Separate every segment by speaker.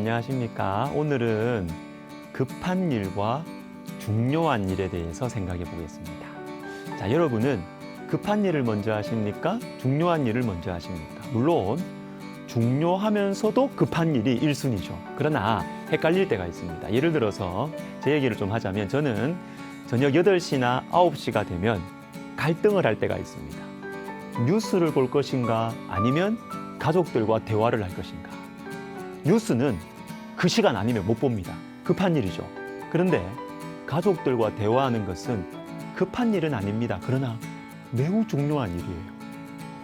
Speaker 1: 안녕하십니까. 오늘은 급한 일과 중요한 일에 대해서 생각해 보겠습니다. 자, 여러분은 급한 일을 먼저 하십니까? 중요한 일을 먼저 하십니까? 물론 중요하면서도 급한 일이 1순위죠. 그러나 헷갈릴 때가 있습니다. 예를 들어서 제 얘기를 좀 하자면 저는 저녁 8시나 9시가 되면 갈등을 할 때가 있습니다. 뉴스를 볼 것인가 아니면 가족들과 대화를 할 것인가. 뉴스는 그 시간 아니면 못 봅니다. 급한 일이죠. 그런데 가족들과 대화하는 것은 급한 일은 아닙니다. 그러나 매우 중요한 일이에요.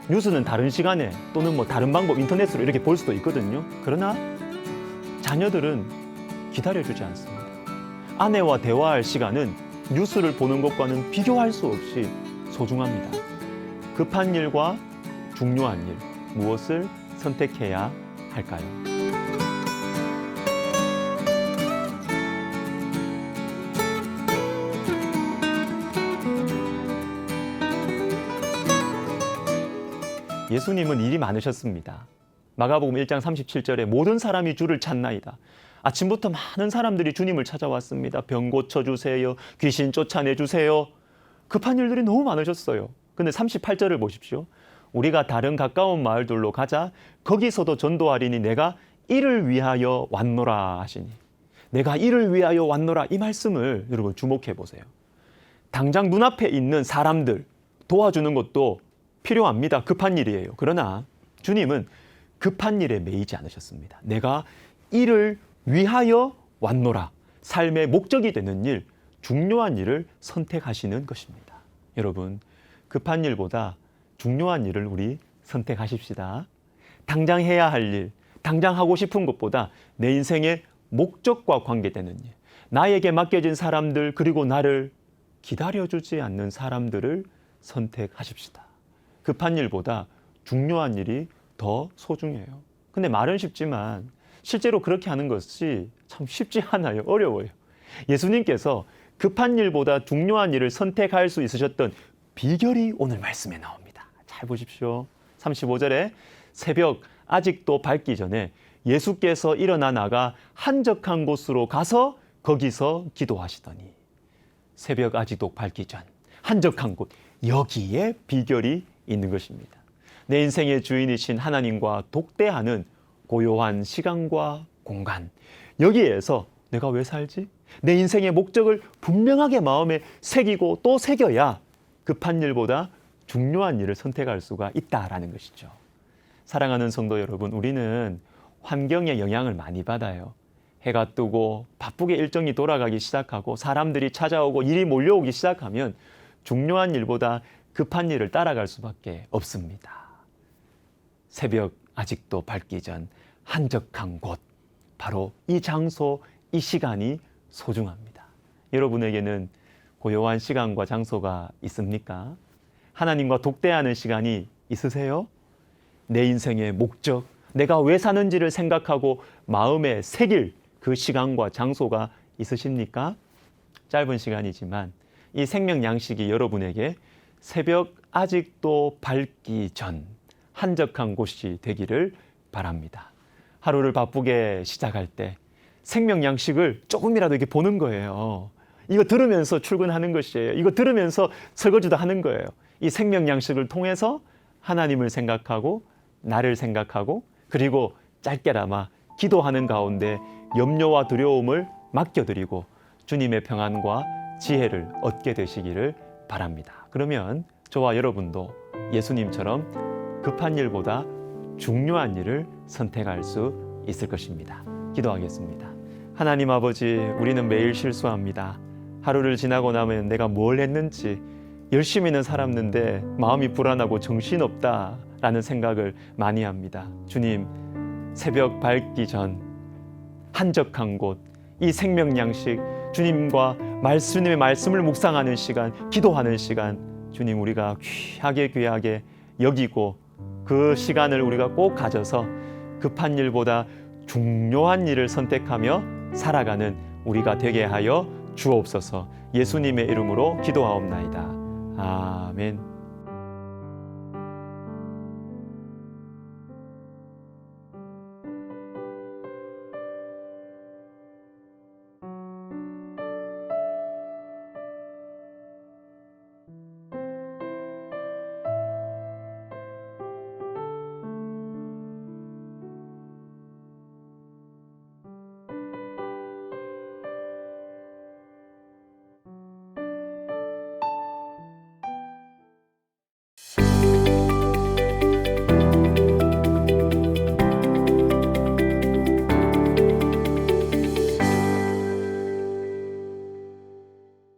Speaker 1: 뉴스는 다른 시간에 또는 다른 방법 인터넷으로 이렇게 볼 수도 있거든요. 그러나 자녀들은 기다려주지 않습니다. 아내와 대화할 시간은 뉴스를 보는 것과는 비교할 수 없이 소중합니다. 급한 일과 중요한 일, 무엇을 선택해야 할까요? 예수님은 일이 많으셨습니다. 마가복음 1장 37절에 모든 사람이 주를 찾나이다. 아침부터 많은 사람들이 주님을 찾아왔습니다. 병 고쳐주세요. 귀신 쫓아내주세요. 급한 일들이 너무 많으셨어요. 근데 38절을 보십시오. 우리가 다른 가까운 마을들로 가자. 거기서도 전도하리니 내가 이를 위하여 왔노라 하시니. 내가 이를 위하여 왔노라, 이 말씀을 여러분 주목해 보세요. 당장 눈앞에 있는 사람들 도와주는 것도 필요합니다. 급한 일이에요. 그러나 주님은 급한 일에 매이지 않으셨습니다. 내가 이를 위하여 왔노라. 삶의 목적이 되는 일, 중요한 일을 선택하시는 것입니다. 여러분, 급한 일보다 중요한 일을 우리 선택하십시다. 당장 해야 할 일, 당장 하고 싶은 것보다 내 인생의 목적과 관계되는 일, 나에게 맡겨진 사람들, 그리고 나를 기다려주지 않는 사람들을 선택하십시다. 급한 일보다 중요한 일이 더 소중해요. 근데 말은 쉽지만 실제로 그렇게 하는 것이 참 쉽지 않아요. 어려워요. 예수님께서 급한 일보다 중요한 일을 선택할 수 있으셨던 비결이 오늘 말씀에 나옵니다. 잘 보십시오. 35절에 새벽 아직도 밝기 전에 예수께서 일어나 나가 한적한 곳으로 가서 거기서 기도하시더니. 새벽 아직도 밝기 전, 한적한 곳, 여기에 비결이 있는 것입니다. 내 인생의 주인이신 하나님과 독대하는 고요한 시간과 공간, 여기에서 내가 왜 살지? 내 인생의 목적을 분명하게 마음에 새기고 또 새겨야 급한 일보다 중요한 일을 선택할 수가 있다라는 것이죠. 사랑하는 성도 여러분, 우리는 환경의 영향을 많이 받아요. 해가 뜨고 바쁘게 일정이 돌아가기 시작하고 사람들이 찾아오고 일이 몰려오기 시작하면 중요한 일보다 급한 일을 따라갈 수밖에 없습니다. 새벽 아직도 밝기 전 한적한 곳, 바로 이 장소, 이 시간이 소중합니다. 여러분에게는 고요한 시간과 장소가 있습니까? 하나님과 독대하는 시간이 있으세요? 내 인생의 목적, 내가 왜 사는지를 생각하고 마음에 새길 그 시간과 장소가 있으십니까? 짧은 시간이지만 이 생명 양식이 여러분에게 새벽 아직도 밝기 전 한적한 곳이 되기를 바랍니다. 하루를 바쁘게 시작할 때 생명 양식을 조금이라도 이렇게 보는 거예요. 이거 들으면서 출근하는 것이에요. 이거 들으면서 설거지도 하는 거예요. 이 생명 양식을 통해서 하나님을 생각하고 나를 생각하고 그리고 짧게나마 기도하는 가운데 염려와 두려움을 맡겨드리고 주님의 평안과 지혜를 얻게 되시기를 바랍니다. 그러면 저와 여러분도 예수님처럼 급한 일보다 중요한 일을 선택할 수 있을 것입니다. 기도하겠습니다. 하나님 아버지, 우리는 매일 실수합니다. 하루를 지나고 나면 내가 뭘 했는지, 열심히는 살았는데 마음이 불안하고 정신없다라는 생각을 많이 합니다. 주님, 새벽 밝기 전 한적한 곳, 이 생명 양식, 주님과 주님의 말씀을 묵상하는 시간, 기도하는 시간, 주님, 우리가 귀하게 여기고 그 시간을 우리가 꼭 가져서 급한 일보다 중요한 일을 선택하며 살아가는 우리가 되게 하여 주옵소서. 예수님의 이름으로 기도하옵나이다. 아멘.